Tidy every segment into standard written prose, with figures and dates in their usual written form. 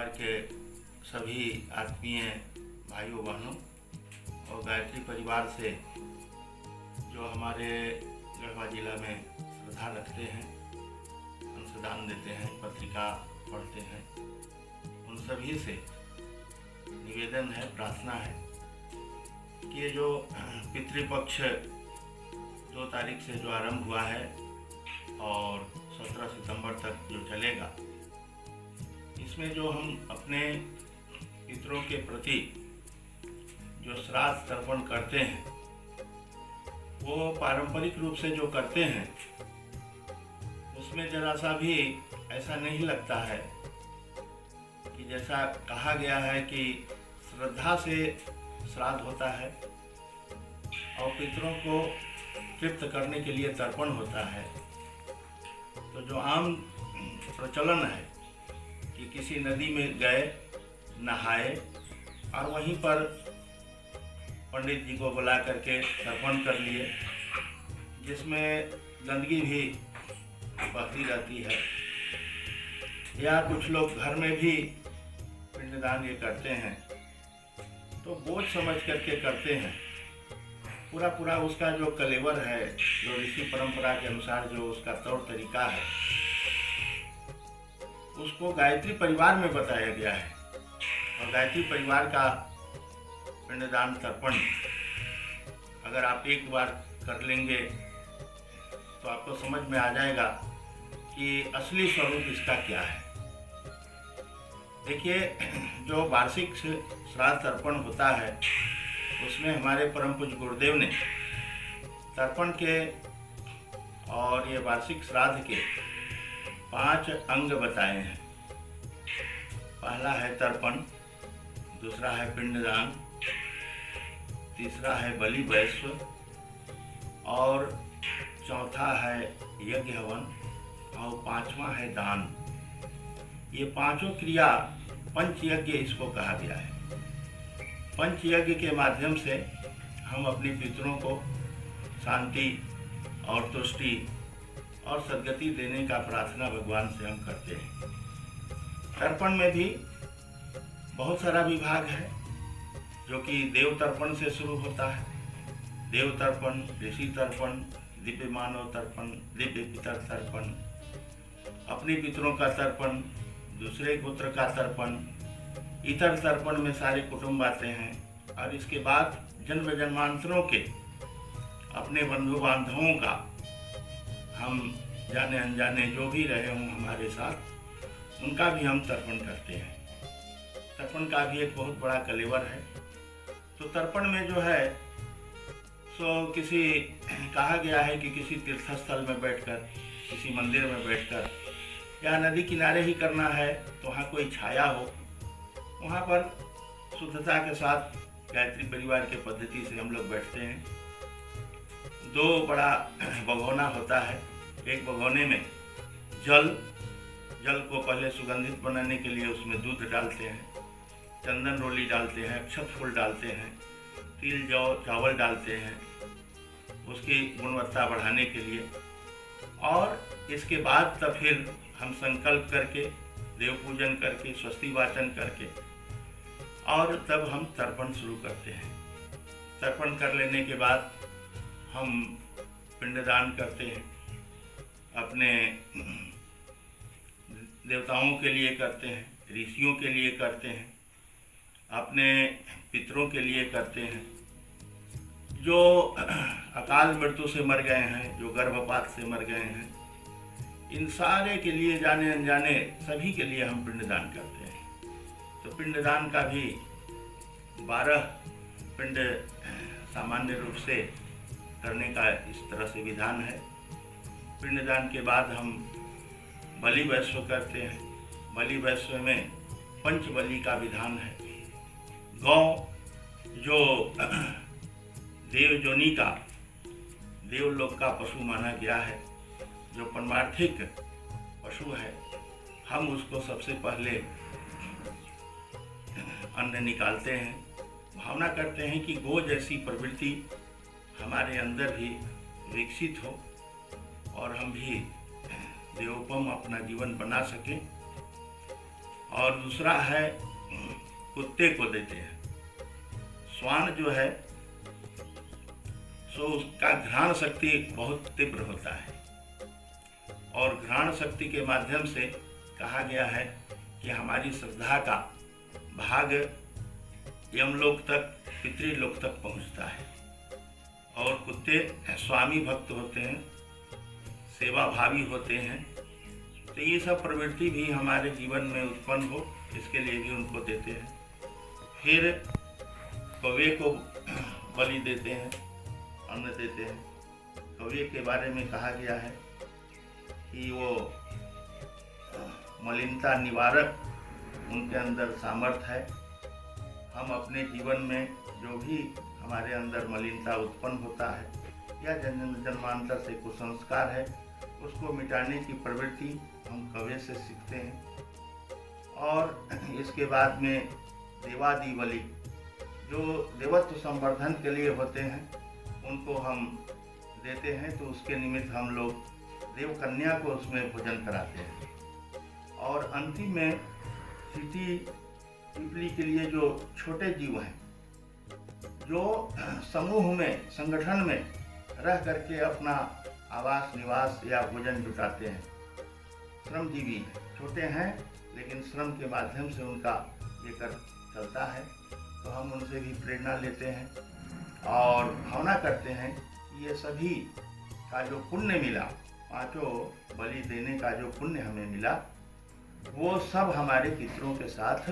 परिवार के सभी आत्मीय भाइयों बहनों और गायत्री परिवार से जो हमारे गढ़वा जिला में श्रद्धा रखते हैं, अंशदान देते हैं, पत्रिका पढ़ते हैं, उन सभी से निवेदन है, प्रार्थना है कि ये जो पितृपक्ष 2 तारीख से जो आरंभ हुआ है और 17 सितंबर तक जो चलेगा, इसमें जो हम अपने पितरों के प्रति जो श्राद्ध तर्पण करते हैं वो पारंपरिक रूप से जो करते हैं उसमें जरा सा भी ऐसा नहीं लगता है कि जैसा कहा गया है कि श्रद्धा से श्राद्ध होता है और पितरों को तृप्त करने के लिए तर्पण होता है। तो जो आम प्रचलन है कि किसी नदी में गए, नहाए और वहीं पर पंडित जी को बुला करके तर्पण कर लिए, जिसमें गंदगी भी बहती रहती है, या कुछ लोग घर में भी पिंडदान ये करते हैं तो बोझ समझ करके करते हैं। पूरा उसका जो कलेवर है, जो ऋषि परंपरा के अनुसार जो उसका तौर तरीका है, उसको गायत्री परिवार में बताया गया है। और गायत्री परिवार का पिंडदान तर्पण अगर आप एक बार कर लेंगे तो आपको समझ में आ जाएगा कि असली स्वरूप इसका क्या है। देखिए, जो वार्षिक श्राद्ध तर्पण होता है उसमें हमारे परम पूज्य गुरुदेव ने तर्पण के और ये वार्षिक श्राद्ध के 5 अंग बताए हैं। पहला है तर्पण, दूसरा है पिंडदान, तीसरा है बलि वैश्व और चौथा है यज्ञ हवन और 5वां है दान। ये 5 क्रिया पंच यज्ञ इसको कहा गया है। पंच यज्ञ के माध्यम से हम अपने पितरों को शांति और तुष्टि और सद्गति देने का प्रार्थना भगवान से हम करते हैं। तर्पण में भी बहुत सारा विभाग है, जो कि देव तर्पण से शुरू होता है। देव तर्पण, ऋषि तर्पण, दिव्य मानव तर्पण, दिव्य पितर तर्पण, अपने पितरों का तर्पण, दूसरे गोत्र का तर्पण, इतर तर्पण में सारे कुटुंब आते हैं। और इसके बाद जन्म जन्मांतरों के अपने बंधु बांधवों का, हम जाने अनजाने जो भी रहे हों हमारे साथ, उनका भी हम तर्पण करते हैं। तर्पण का भी एक बहुत बड़ा कलेवर है। तो तर्पण में जो है सो किसी कहा गया है कि किसी तीर्थस्थल में बैठकर, किसी मंदिर में बैठकर या नदी किनारे ही करना है तो वहाँ कोई छाया हो, वहाँ पर शुद्धता के साथ गायत्री परिवार के पद्धति से हम लोग बैठते हैं। 2 बड़ा भगोना होता है। एक भगोने में जल को पहले सुगंधित बनाने के लिए उसमें दूध डालते हैं, चंदन रोली डालते हैं, अक्षत फूल डालते हैं, तिल जौ चावल डालते हैं उसकी गुणवत्ता बढ़ाने के लिए। और इसके बाद तब फिर हम संकल्प करके, देव पूजन करके, स्वस्ति वाचन करके और तब हम तर्पण शुरू करते हैं। तर्पण कर लेने के बाद हम पिंडदान करते हैं, अपने देवताओं के लिए करते हैं, ऋषियों के लिए करते हैं, अपने पितरों के लिए करते हैं, जो अकाल मृत्यु से मर गए हैं, जो गर्भपात से मर गए हैं, इन सारे के लिए, जाने अनजाने सभी के लिए हम पिंडदान करते हैं। तो पिंडदान का भी 12 पिंड सामान्य रूप से करने का इस तरह से विधान है। पिंडदान के बाद हम बलि वैश्व करते हैं। बलि वैश्व में पंच बलि का विधान है। गौ जो देव जोनी का, देवलोक का पशु माना गया है, जो परमार्थिक पशु है, हम उसको सबसे पहले अन्न निकालते हैं। भावना करते हैं कि गो जैसी प्रवृत्ति हमारे अंदर भी विकसित हो और हम भी देवोपम अपना जीवन बना सकें और दूसरा है कुत्ते को देते हैं। श्वान जो है सो उसका घ्राण शक्ति बहुत तीव्र होता है और घ्राण शक्ति के माध्यम से कहा गया है कि हमारी श्रद्धा का भाग यमलोक तक, पितृलोक तक पहुंचता है। और कुत्ते स्वामी भक्त होते हैं, सेवा भावी होते हैं, तो ये सब प्रवृत्ति भी हमारे जीवन में उत्पन्न हो, इसके लिए भी उनको देते हैं। फिर कौवे को बलि देते हैं, अन्न देते हैं। कौवे के बारे में कहा गया है कि वो मलिनता निवारक उनके अंदर सामर्थ्य है। हम अपने जीवन में जो भी हमारे अंदर मलिनता उत्पन्न होता है या जन्म जन्मांतर से कुसंस्कार है, उसको मिटाने की प्रवृत्ति हम कौवे से सीखते हैं। और इसके बाद में देवादि बलि जो देवत्व संवर्धन के लिए होते हैं, उनको हम देते हैं। तो उसके निमित्त हम लोग देव कन्या को उसमें भोजन कराते हैं। और अंतिम में चींटी पिपली के लिए जो छोटे जीव हैं, जो समूह में, संगठन में रह करके अपना आवास, निवास या भोजन जुटाते हैं, श्रमजीवी हैं, छोटे हैं लेकिन श्रम के माध्यम से उनका ये कर चलता है। तो हम उनसे भी प्रेरणा लेते हैं और भावना करते हैं कि ये सभी का जो पुण्य मिला, पांचों बलि देने का जो पुण्य हमें मिला, वो सब हमारे पितरों के साथ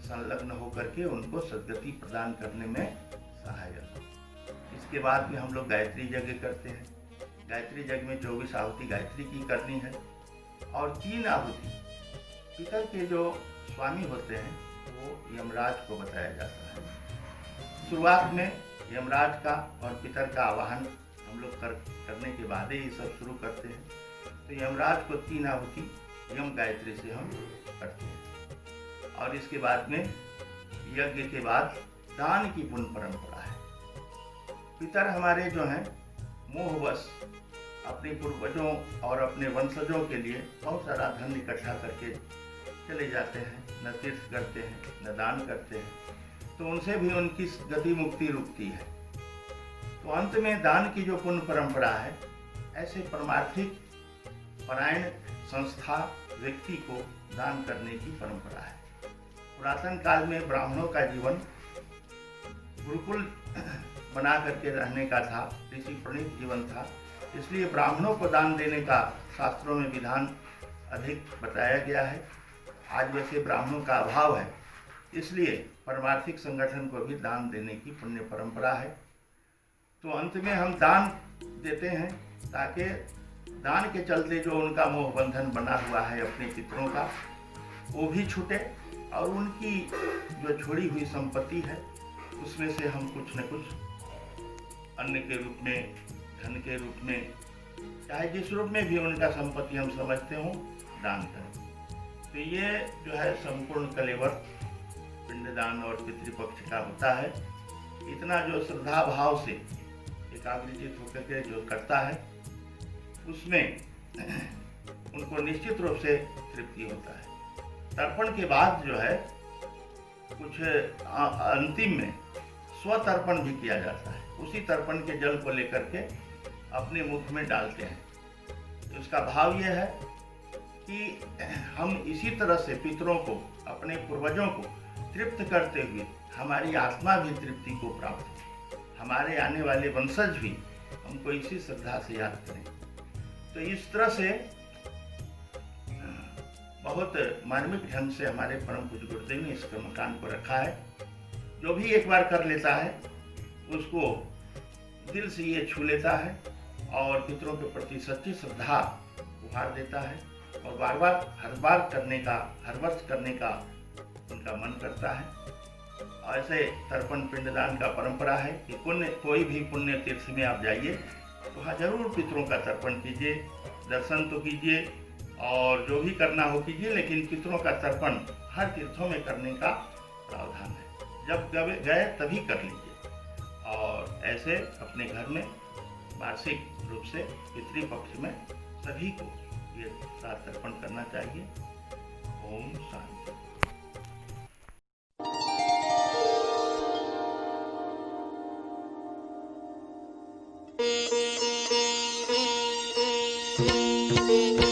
संलग्न होकर के उनको सद्गति प्रदान करने में सहायक हो। इसके बाद में हम लोग गायत्री यज्ञ करते हैं। गायत्री यज्ञ में 24 आहुति गायत्री की करनी है और 3 आहुति पितर के जो स्वामी होते हैं वो यमराज को बताया जाता है। शुरुआत में यमराज का और पितर का आवाहन हम लोग करने के बाद ही सब शुरू करते हैं। तो यमराज को 3 आहुति यम गायत्री से हम करते हैं। और इसके बाद में यज्ञ के बाद दान की पुण्य परंपरा है। पितर हमारे जो हैं मोहवश अपने पूर्वजों और अपने वंशजों के लिए बहुत सारा धन इकट्ठा करके चले जाते हैं, न तीर्थ करते हैं, न दान करते हैं। तो उनसे भी उनकी गति मुक्ति रुकती है। तो अंत में दान की जो पुण्य परंपरा है, ऐसे परमार्थिक परायण संस्था व्यक्ति को दान करने की परंपरा है। पुरातन काल में ब्राह्मणों का जीवन गुरुकुल बना करके रहने का था, ऋषि प्रणीत जीवन था, इसलिए ब्राह्मणों को दान देने का शास्त्रों में विधान अधिक बताया गया है। आज वैसे ब्राह्मणों का अभाव है, इसलिए परमार्थिक संगठन को भी दान देने की पुण्य परंपरा है। तो अंत में हम दान देते हैं ताकि दान के चलते जो उनका मोह बंधन बना हुआ है अपने पितरों का, वो भी छूटे और उनकी जो छोड़ी हुई संपत्ति है उसमें से हम कुछ न कुछ अन्न के रूप में, धन के रूप में, चाहे जिस रूप में भी उनका संपत्ति हम समझते हो, दान करें। तो ये जो है संपूर्ण कलेवर पिंडदान और पितृपक्ष का होता है। इतना जो श्रद्धा भाव से एकाग्रचित होकर के जो करता है, उसमें उनको निश्चित रूप से तृप्ति होता है। तर्पण के बाद जो है कुछ अंतिम में स्वतर्पण भी किया जाता है। उसी तर्पण के जल को लेकर के अपने मुख में डालते हैं। तो इसका भाव यह है कि हम इसी तरह से पितरों को, अपने पूर्वजों को तृप्त करते हुए हमारी आत्मा भी तृप्ति को प्राप्त हो, हमारे आने वाले वंशज भी हमको इसी श्रद्धा से याद करें। तो इस तरह से बहुत मार्मिक ढंग से हमारे परम पूज्य गुरुदेव ने इस कर्मकांड को रखा है। जो भी एक बार कर लेता है उसको दिल से ये छू लेता है और पितरों के प्रति सच्ची श्रद्धा उभार देता है और बार बार हर वर्ष करने का उनका मन करता है। ऐसे तर्पण पिंडदान का परंपरा है कि कोई भी पुण्य तीर्थ में आप जाइए तो वहाँ जरूर पितरों का तर्पण कीजिए, दर्शन तो कीजिए और जो भी करना हो कीजिए, लेकिन पितरों का तर्पण हर तीर्थों में करने का प्रावधान है। जब गए तभी कर लीजिए। और ऐसे अपने घर में वार्षिक रूप से पितृपक्ष में सभी को ये श्राद्ध तर्पण करना चाहिए। ओम शांति। है।